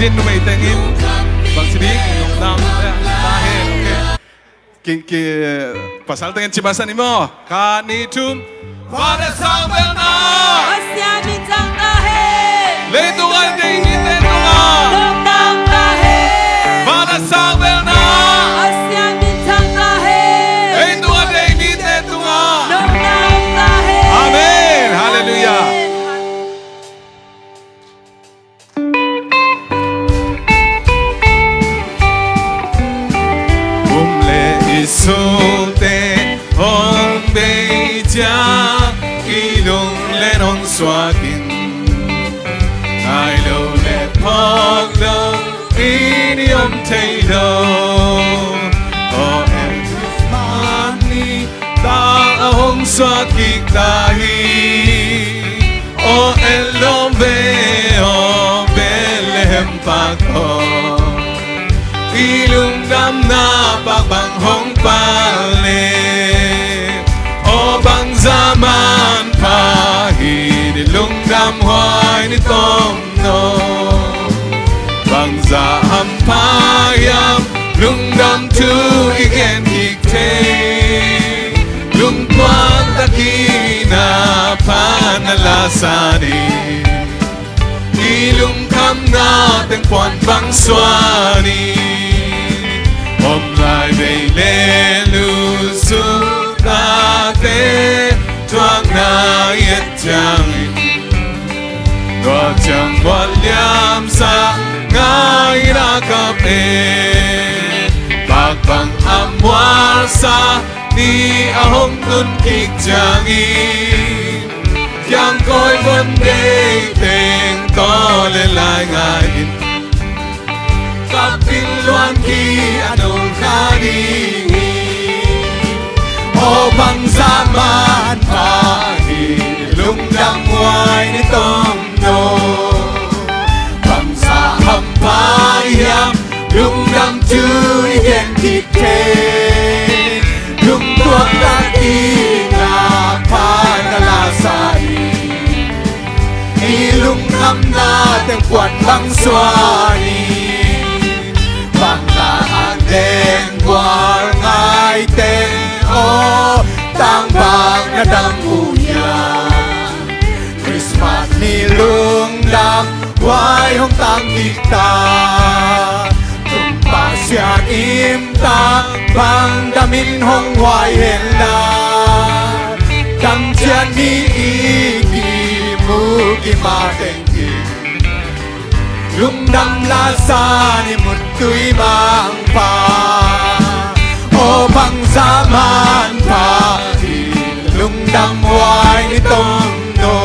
din may tengin bang sidik yung dam dahil ki pasal tengin cibasan imo kanitum pada sambelna Asya bintang dahil letungan dingin letungan Lomdang dahil pada sambelna Asya bintang dahil letungan dingin letungan Lomdang dahil Amen hallelujah Isulte hong beja ilong lenon swakin ai lo le pog lo idiom tailo o em mani ta hong swakik tahi o elom ve o Bethlehem pako ilung dam na pagbanghong pale o bang zaman pahid ilung dam hoy ni tom no bang zaham payam lung dam tu igen hikte lung tuan takina panalasani ilung kam na tengpuan bang swani Om lai vei le lu su ta te tuang na yet chang do chang wal yam sa ngai ra kap e bak bang amwal sa ni ahong tun kik chang i yang koi vấn đề tên to lên lại ngài kapil luan ki anong kani o bang zaman pahid lung dam hoy ni tom no bang sa ham payam lung dam tu igen dikte lung tuan lagi na panalasai ilung kam na tengkuan bang swani đen qua ngay tên ô tang bang na dam uya Christmas ni lung dam wai hong tang kita tumpa sian im tang bang damin hong wai hen na dam chian ni iki mu ki ma teng ki lung dam la sa ni mut tui mang pa o bang zaman pa lung dam hoai ni tom no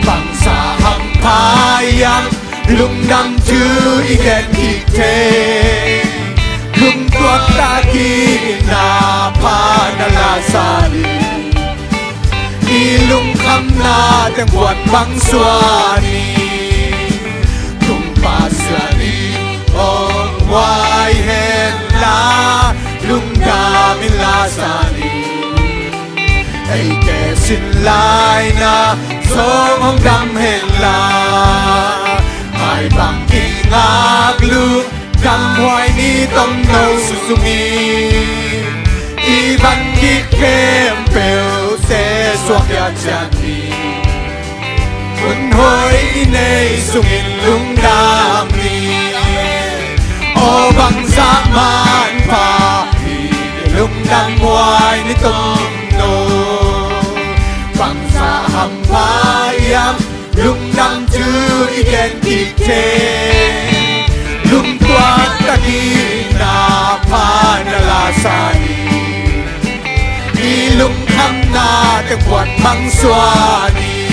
bang sa ham pa yang lung dam tu igen hikte lung tuak ta ki na pa na la sa ni ilung kam na teng buat bang swani Pasani ong wai hen la lung damin la sani ay ke sin lai na song hong dam hen la ai bang ingak lu dam hoai ni tom no susumi iban ki kem pel se swak ya chani Quân hối nay sungin lung đam ni o bang zaman pa lung đam hoai ni tom no bang sa ham pa yam lung đam tu igen dikte lung tuat taki na pa na la sani ilung kam na teng buat bang swani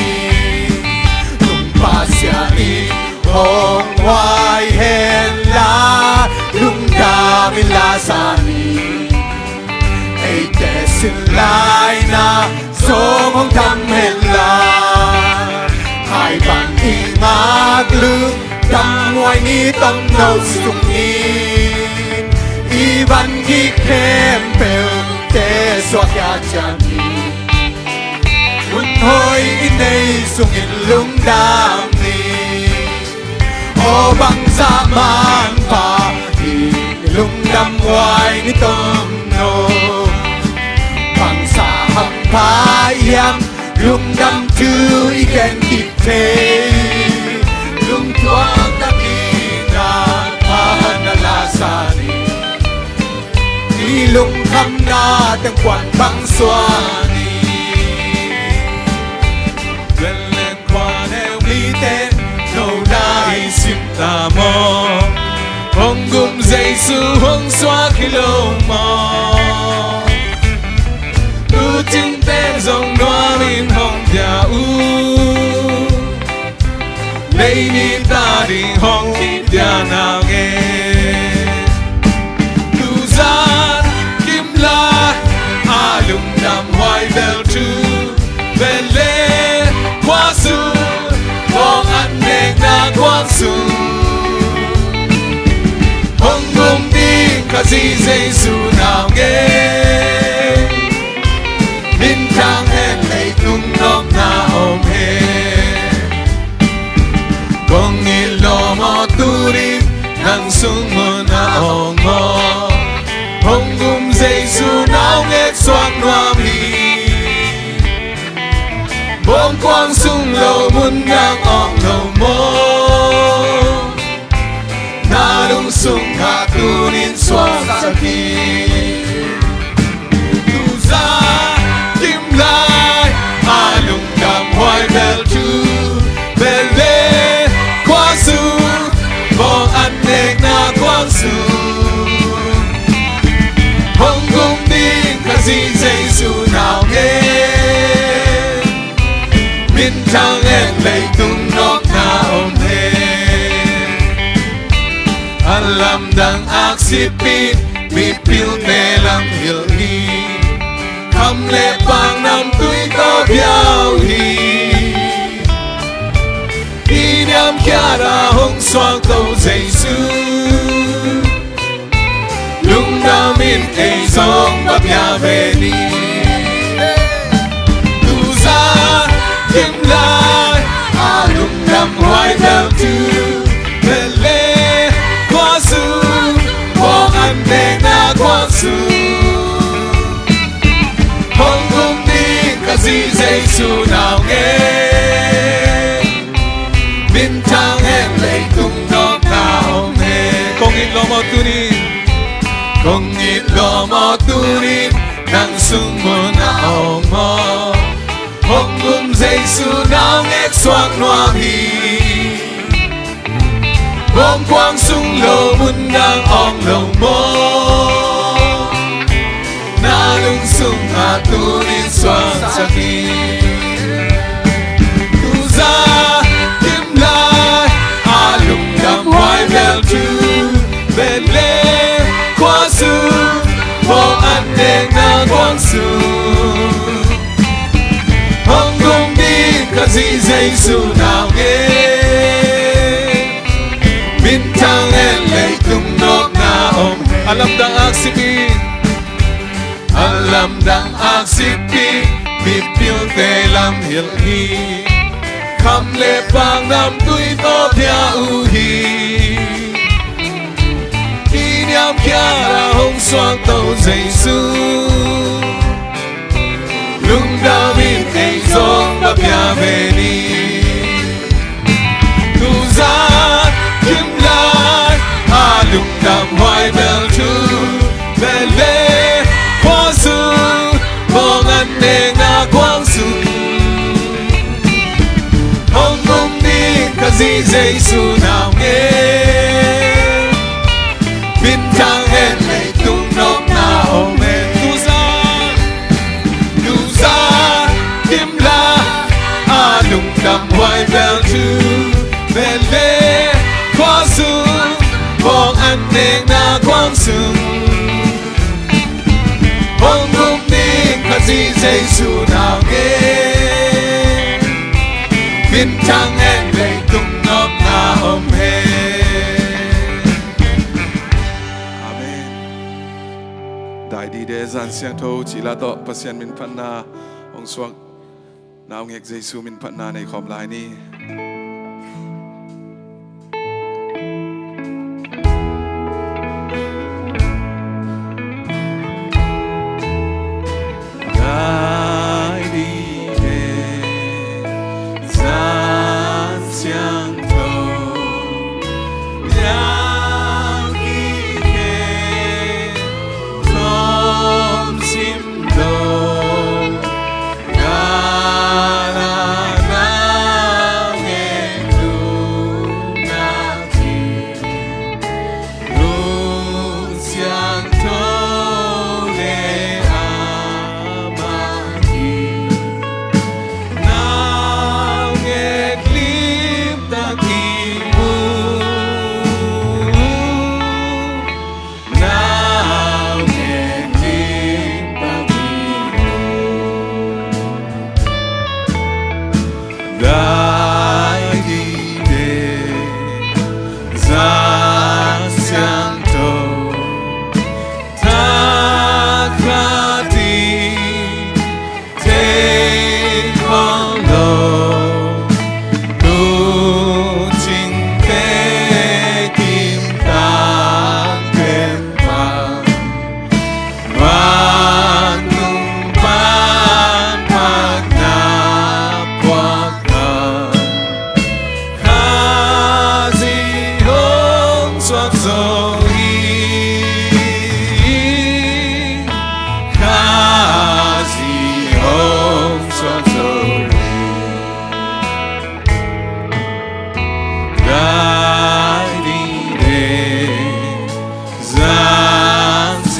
Pasiani hong wai hen la lung damin la sani ay te sin lai na song hong tam hen la hai bang ingak lung dam hoai ni tom no sung ni iban ki kem pel te swak ya chani hoi inay sungin lung dam ni o bang zaman pa ilungdam wai ni tom no bang saham pa yam lungdam tu ikan dite lung tuang takina pahanalasani ilung kham na tang quan bang swani lên quan el mi tên nâu nai sim ta mo hong gum dây su hong xóa khi lâu mò u chinh tên dòng noa min hong dia u lấy mi ta đi hong khi dia nào nghe tu gian kim la a lung đam hoài bel tu bel lê qua su con ăn nè na qua su hong gum đi cả gì dây su nào nghe min thang hen lấy tung nóc na ôm he con nghi lo mò tu đi nang sung mơ na ong mò hong gum dây su nào nghe xoang noam hi bom quang sung lâu mun ngang ong lâu mò na lung sung ha tu nin xoang sa ki tu za kim lai a lung dam hoài bel tu bel lê qua su bong ăn nè na quang su hong gum đi cả gì dây su nào nghe min thang en lấy tung nóc na ôm he alam dang aksipit mi pil me lam hil hi kham le pang nam tui to biao hi đi nham kia ra hong xoang tàu dây su lung đam in ei zong bap ya về đi tu ra kim lai a lung đam hoài bel tu bel lê qua su bong ăn nè na qua su hong gum đi cả gì dây su nào nghe min thang hen lấy tung nóc na ôm he con ít lo mò tu đi con ít lo mò tu đi nang sung mơ na ong mò hong gum dây su nào nghe xoang noam hi bom quang sung lâu mun ngang ong lâu mò na lung sung ha tu đi xoang sa ki tu za kim lai a lung đam hoài bel tu bel lê qua su bong ăn nè na quang su hong gum đi cả gì dây su nào nghe min thang en lấy tung nóc na ôm alam dang aksipit alam dang aksipit mi pil te lam hil hi kham le pang nam tui to pia u hi đi nham kia ra hong xoang tàu dây su lung đam in ei zong bap ya về đi tu za kim lai a lung đam hoài bel tu bel lê qua su bong ăn nè na quang su hong gum đi cả gì dây su nào nghe min thang hen lấy tung nóc na ôm he tu za kim la a lung đam hoài bel tu bel lê qua su bong ăn nè na quang su hong gum đi cả gì dây su nào nghe min thang hen lấy tung nóc na ôm he amen đại đi để gian xiang thâu chỉ là to pasien min phan na ong suak nào nghe dây su min phan na này khom lại ni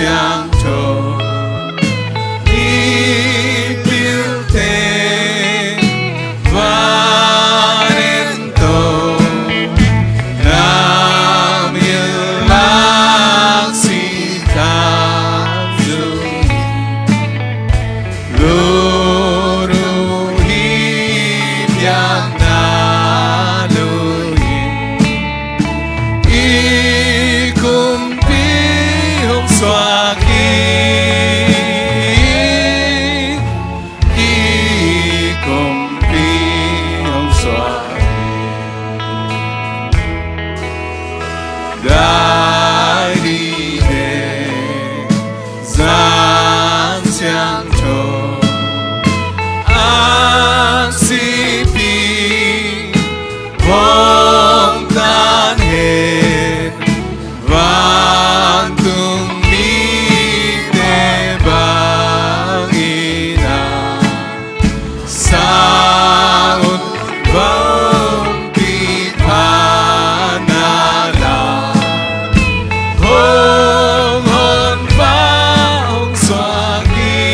相同，你表定Valento Namilak Sitazu Luruhin yang naluhin Ikumpi hong swaki Ikumpi hong swaki Đại đi đề gian xiang trổ An si pi Vong tan hết Vang tung mi te bang ina Saun vong pi panala Hong hon pa hong swagi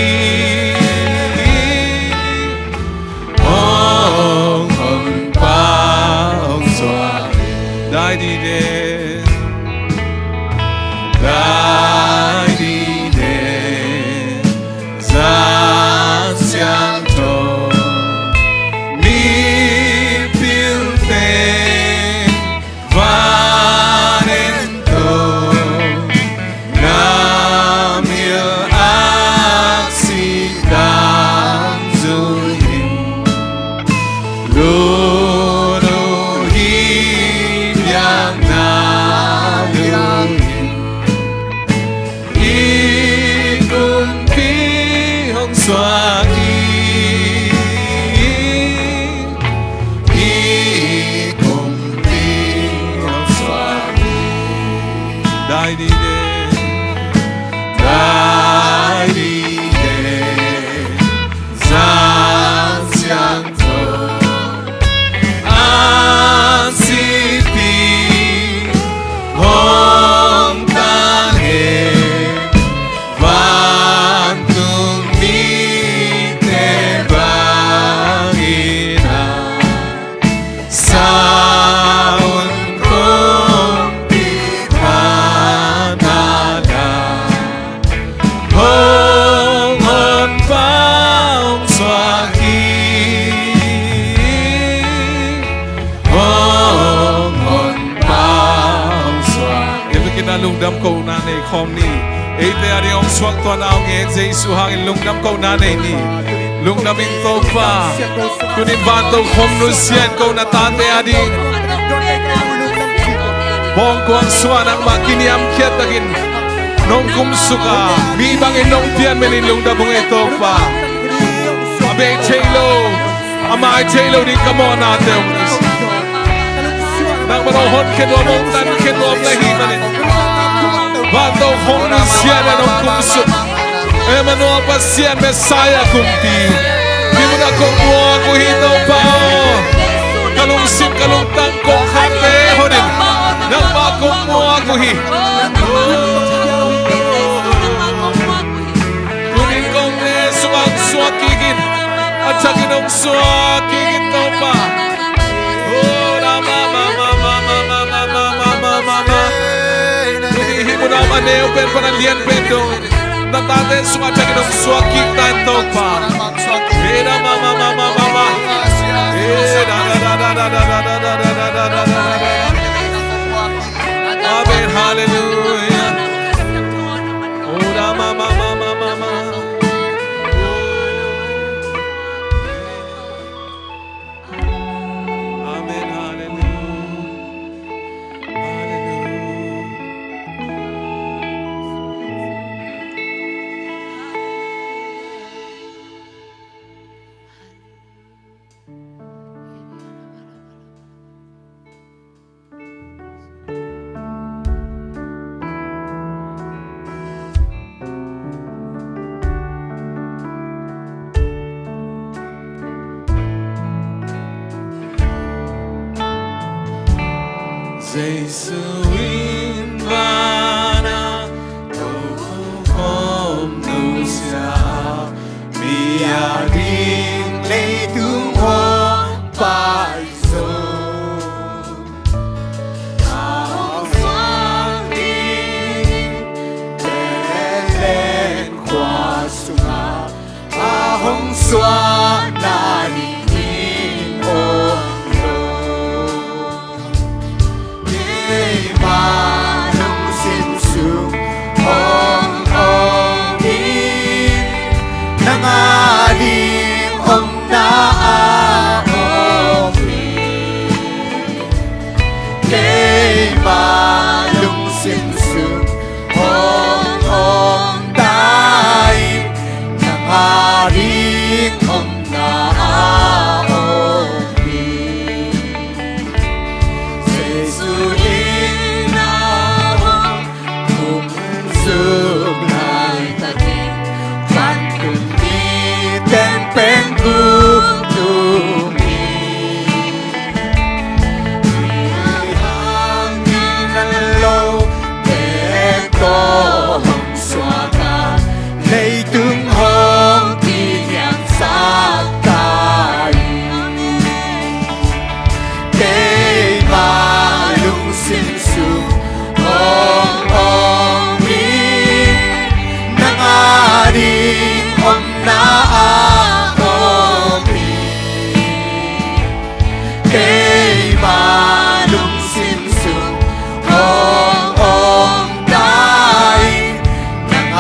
Hong hon pa hong swagi Đại đi đề Đại đi đề Gian xiang trổ Mi piu tên Valento Namil aksidan zuhin Luruhin yang naluhin Ikumpi hong swagi Ikumpi hong swagi Đại đi đề Đại đi đề Gian xiang trổ An si pi Hong tan hết Van tung mi te bang ina Saun kong pi panada Hong hon pa hong swagi Hong hon pa hong swagi Em kinalungdam ko nanay kom ni Ete ari ong swak to na ong Jesu hangin lungdam ko nanay ni Lungdam in to pa Kunin banto kom no siyan ko na tate adi Bong ko ang swan ang makiniam kiat agin Nong kumsuka Mi bangin nong tiyan menin lungdam mong ito pa Abe Chelo Ama Chelo di kamo natin Nang marohon kinwa mong tan kinwa lahimanin Banto kong siya na nung kumsuk Emmanuel pa siya Messiah kumti Di mo na kumuha ko hito pa Kalungsim kalungtang kong hate honin Nang makumuha ko hi Kunin kong sumang suwakigin At sa ginong suwakigin to pa Oh na mama Mo na maneo pero panalian pedo Natate sumacha ginong suwakig tanto pa Mira mama Amen hallelujah Ora mama Amen hallelujah Jesuin bana Tuhan xóa là những ôm để mà nông xin xuống ôm đi nang aling na ôm đi để mà nông xin xuống ôm tay nang aling na ôm đi Jesus in now cùng giúp lại ta đi van cùng đi tên bên cứu tu mi hang đi nan lâu để có hồng xóa ta lấy tương hồng kỷ niệm xa ta để mà lung xin xuống ôm đi nang aling na ôm đi để mà lung xin xuống ôm tay nang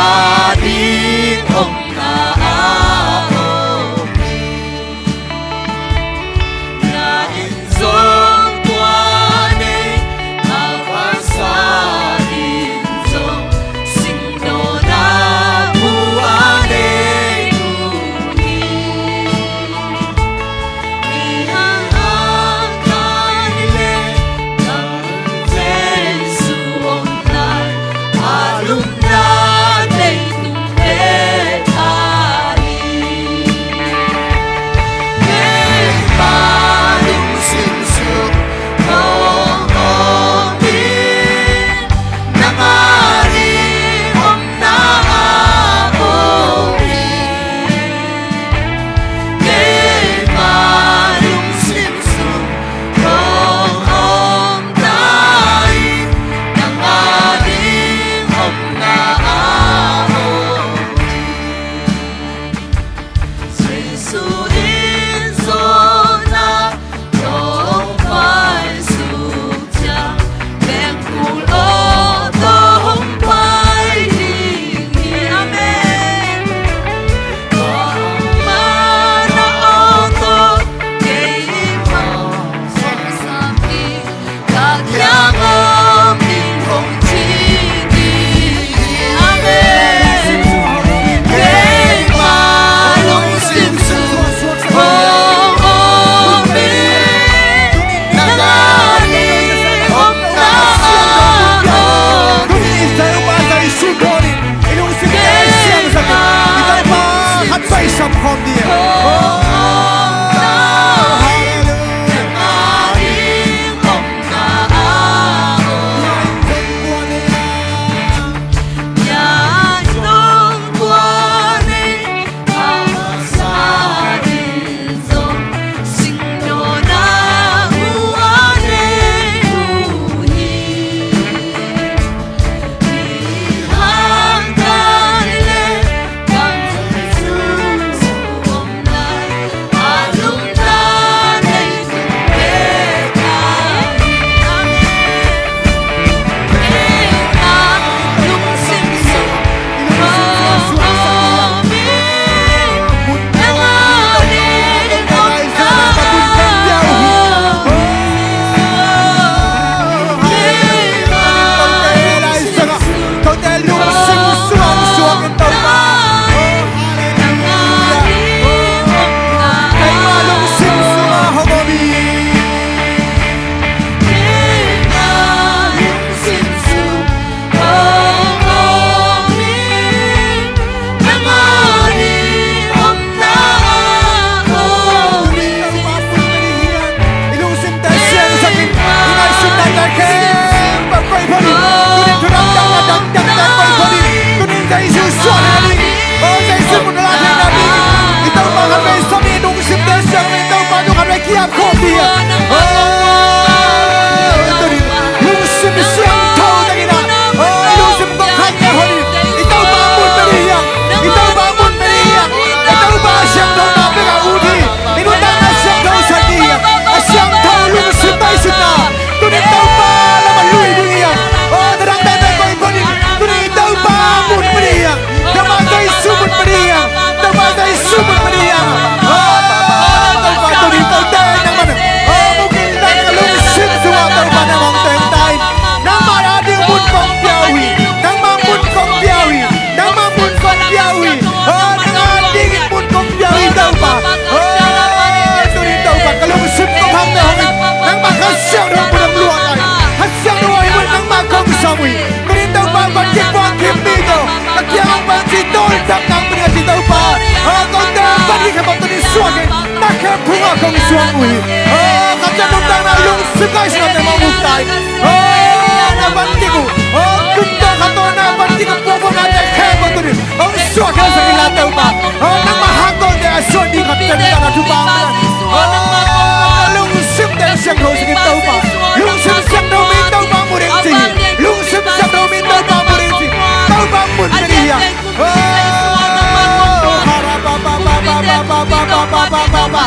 kong suang ui. Oh, kapsa nung tang na yung sukay sa natin mamutay. Oh, nabanti ko. Oh, kunto kato na banti ko po natin kaya ko to rin. Oh, suwa ka sa kilataw pa. Oh, nang mahakol na aso di kapsa nung tang na tubangan. Oh, lungsip na siyang daw sa kitaw pa. Lungsip siyang daw may daw pa mo rin siya. Lungsip siyang daw may daw pa mo rin siya. Daw pa mo rin siya. Oh, harapa pa pa pa pa pa pa pa pa pa pa pa.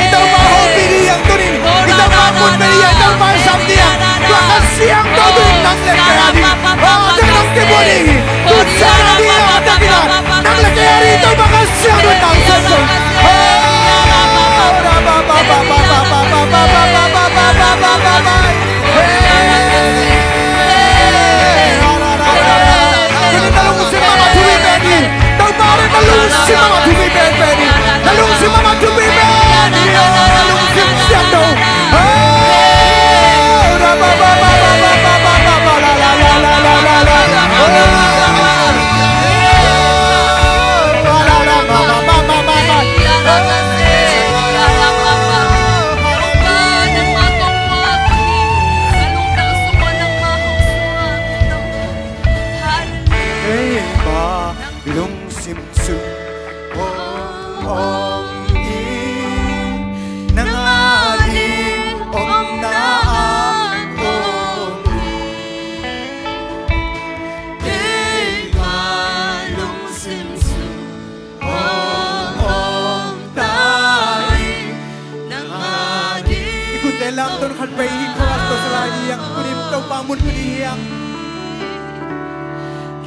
Ikaw mahopiliyang tunin. Ikaw mahopiliyang. Ikaw masamdiyang. Makasiyang tunin ng lekayari. Oh, jangan kibuling. Tutsara niya ang takina. Nang lekayari ito makasiyang tunin ng sesong. Si mama to be bad baby. Nalung si mama to be bad. Nalung si siando. Oh, ra ba ba ba ba ba ba ba ba ba la la la la la la la. Oh, la la la ma ma ma ma ma ma. Hey ba, lung sim sum. Om in nangaling om naam om in malung simsum om taing nangaling. Ikutin lang doon kalpahin ko at sa lagi ang kunim daw pamun kuniyang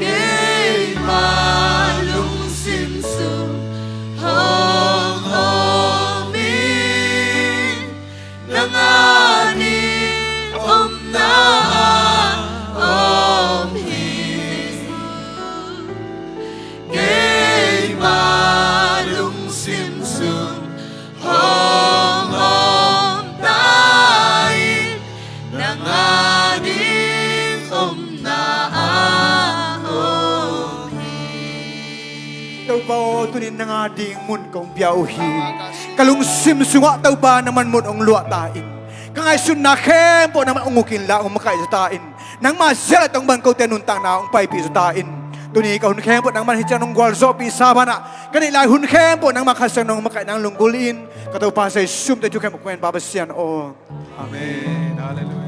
kay malung simsum tunin nga ding mun kong biyauhi. Kalung simsunga tau ba naman mun ang luatain. Kangay sun na kempo naman ungukin la ang makay sa tain. Nang masyala tong bangkaw tenuntang na ang paipi sa tain. Tuni ka hun kempo nang manhitya nung gwalso pisama na. Kanila hun kempo nang makasang nung makay nang lunggulin. Kataw pa sa sum tayo kempo kwen babasyan o. Amen. Hallelujah.